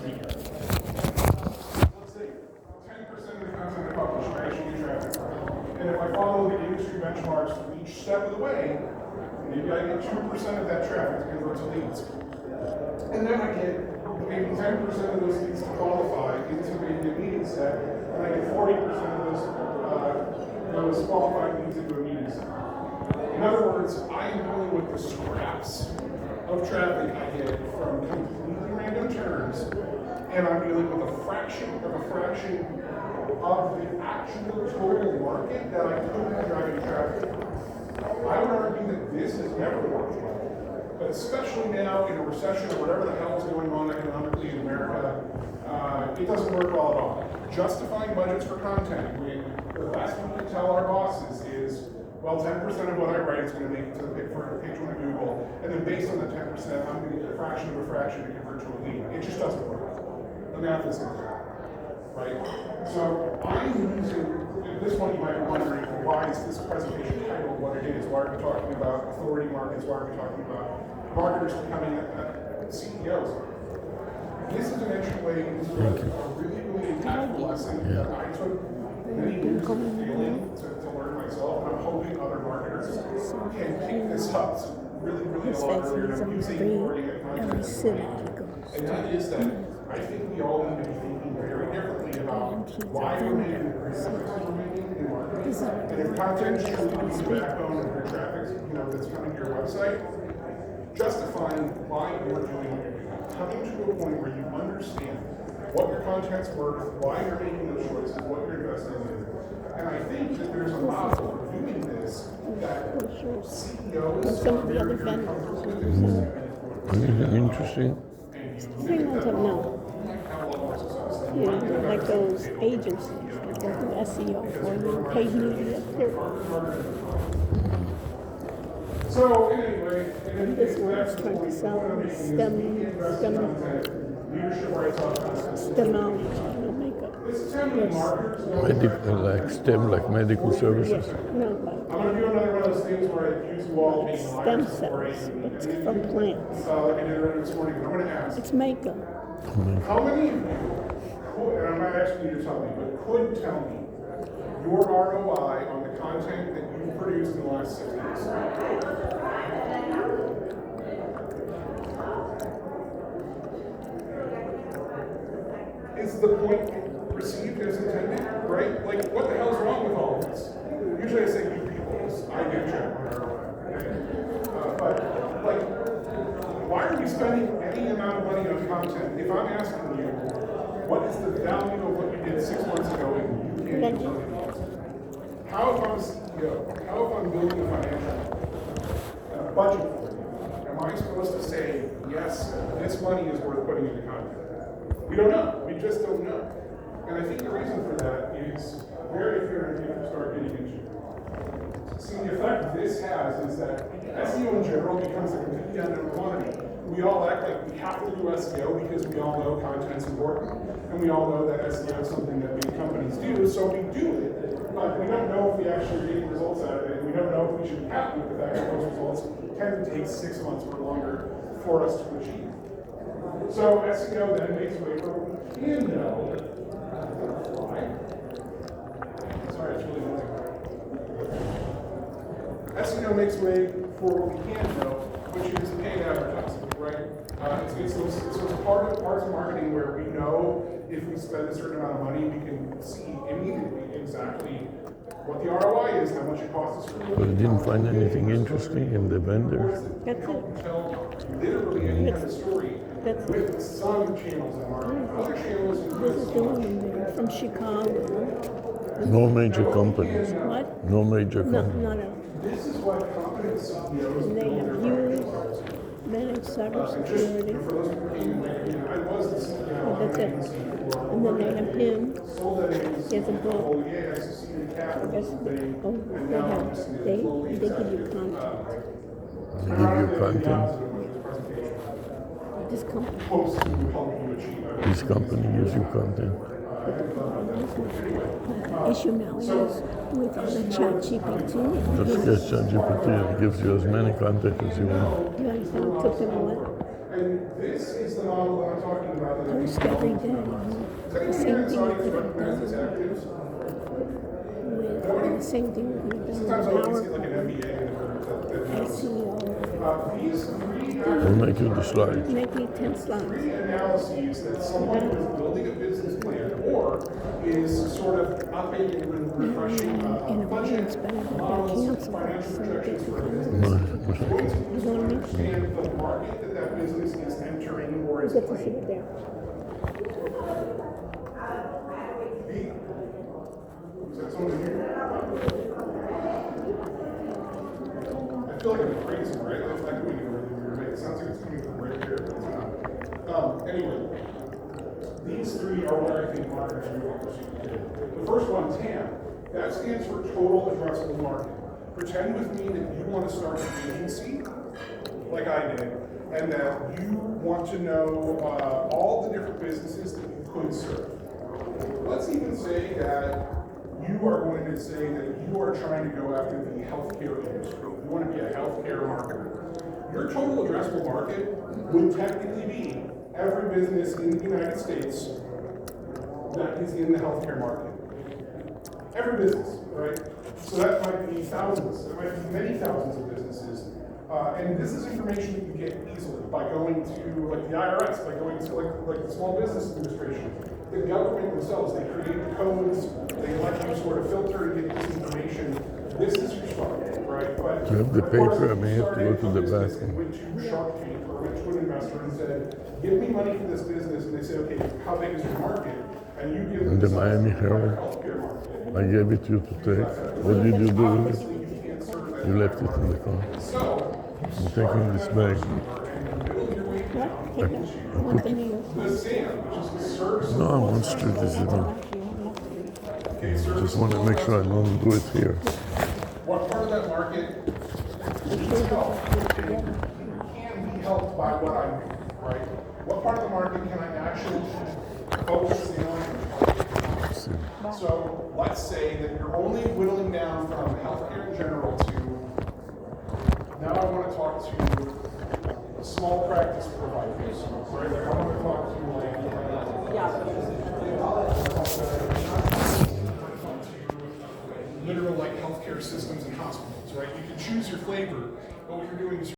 speaking. Let's say 10% of the content I publish I actually get traffic from. And if I follow the industry benchmarks each step of the way, maybe I get 2% of that traffic to convert to leads. And then I get maybe 10% of those leads to qualify into maybe a meeting set, and I get 40% of those qualified leads into a meeting set. In other words, I am dealing with the scraps of traffic I get from completely random terms, and I'm dealing with a fraction of the actual total market that I could be driving traffic. I would argue that this has never worked well, but especially now in a recession or whatever the hell is going on economically in America, it doesn't work well at all. Justifying budgets for content, the last thing we can tell our bosses is, well, 10% of what I write is going to make it to the page one of Google, and then based on the 10%, I'm going to get a fraction of a fraction to convert to a lead. It just doesn't work. The math isn't there, right? So I'm using, at this point you might be wondering, why is this presentation titled what it is? Why are we talking about authority markets? Why are we talking about marketers becoming CEOs? This is an entryway into a really, really impactful lesson that I took many years of failing to learn myself, and I'm hoping other marketers can pick this up really, really a lot earlier. And I'm using authority at context. And that is that I think we all need to be thinking very differently about why we're making the choices we're making in marketing. And if content is truly the backbone of your traffic, that's coming to your website, justifying why you're doing what you're doing. Coming to a point where you understand what your content's worth, why you're making those choices, what you're investing in. And I think that there's a model of doing this that CEOs some of the other vendors. Anything interesting? Something else I know. Like those agencies that do SEO for you, paid media, So anyway, and this one's trying to sell stemology, makeup. this is how many marketers know. Like STEM, like medical services. No, I'm going to do another one of those things where I use you all being stem liars cells, but it's from plants. like I did earlier this morning, but I'm going to ask. It's makeup. How many of you could, and I'm not asking you to tell me, but could tell me your ROI on the content that you've produced in the last 6 weeks? Is the point received as intended, right? Like, what the hell is wrong with all of this? Usually I say you people, because I do check my ROI, okay? But, like, why are we spending any amount of money on content if I'm asking you, what is the value of what you did 6 months ago and you can't do something else? How if I'm a CEO, how if I'm building a financial budget for you, am I supposed to say, yes, this money is worth putting into content? We don't know. We just don't know. And I think the reason for that is where if you start getting into. See, the effect this has is that SEO in general becomes a completely unknown quantity. We all act like we have to do SEO because we all know content's important, and we all know that SEO is something that big companies do, so we do it, but we don't know if we actually are getting results out of it, and we don't know if we should be happy with the fact that those results tend to take 6 months or longer for us to achieve. So SEO then makes way for what we can know. Why? Sorry, it's really noisy. SEO makes way for what we can know, which is paid advertising, right? It's those parts of marketing where we know if we spend a certain amount of money, we can see immediately exactly what the ROI is, how much it costs us. But you didn't find anything interesting in the vendors? That's it. Tell literally any kind of story with some channels in marketing. Other channels This is the one from Chicago. No major companies. What? No major No, companies. not at all. This is what companies CEOs And they have used managed cybersecurity. I was the CEO. Oh, that's it. And then they have him. He has a book. I guess they give you content. They give you content. This company. This company gives you content. Issue now is with the ChatGPT. Just get ChatGPT and it gives you as many content as you want. You understand? It took them a while. And this is the model that I'm talking about. almost every day. The same thing we could have done with the same thing we could have done Sometimes with I can see like PowerPoint, an MBA that SEO, these three I'll make you the slides. make me 10 slides. three analyses that someone who is building a business plan or is sort of updating and refreshing In budget advance, but I have to models, cancel financial so it projections gets for a become business. you know what I mean? Understand the market that that business is entering or You is get to playing. sit there. Is that someone here? I feel like I'm crazy, right? It's not going anywhere really weird, right? It sounds like it's coming from right here, but it's not. Anyway, these three are what I think marketers are going to pursue. The first one, TAM, that stands for Total Addressable Market. Pretend with me that you want to start an agency, like I did, and that you want to know all the different businesses that you could serve. Let's even say that you are going to say that you are trying to go after the healthcare industry. You want to be a healthcare marketer. Your total addressable market would technically be every business in the United States that is in the healthcare market. Every business, right? So that might be thousands, that might be many thousands of businesses. And this is information that you get easily by going to like the IRS, by going to like the Small Business Administration. The government themselves, they create the codes, they let you sort of filter and get this information. This is your start, right? But You have the of course, paper, I if may you have to go to the started a business and bathroom. went to Shark Tank or went to an investor and said, give me money for this business, and they say, okay, how big is your market? And you give them And the some Miami entire Herald, healthcare market. I gave it to you to take. What did you do with Obviously, it? you can't serve that. You left it in the car. So, I'm taking this bag. What? Take it. I want the nails. the SAM, which is the service. No, I want to do this. You know. Okay, service. Just want to make sure I don't do it here. What part of that market needs help? Can be helped by what I do, right? What part of the market can I actually focus in on? So let's say that you're only whittling down from healthcare in general to, now I want to talk to small practice providers, right? Like I want to talk to literal like healthcare systems and hospitals, right? You can choose your flavor, but what you're doing is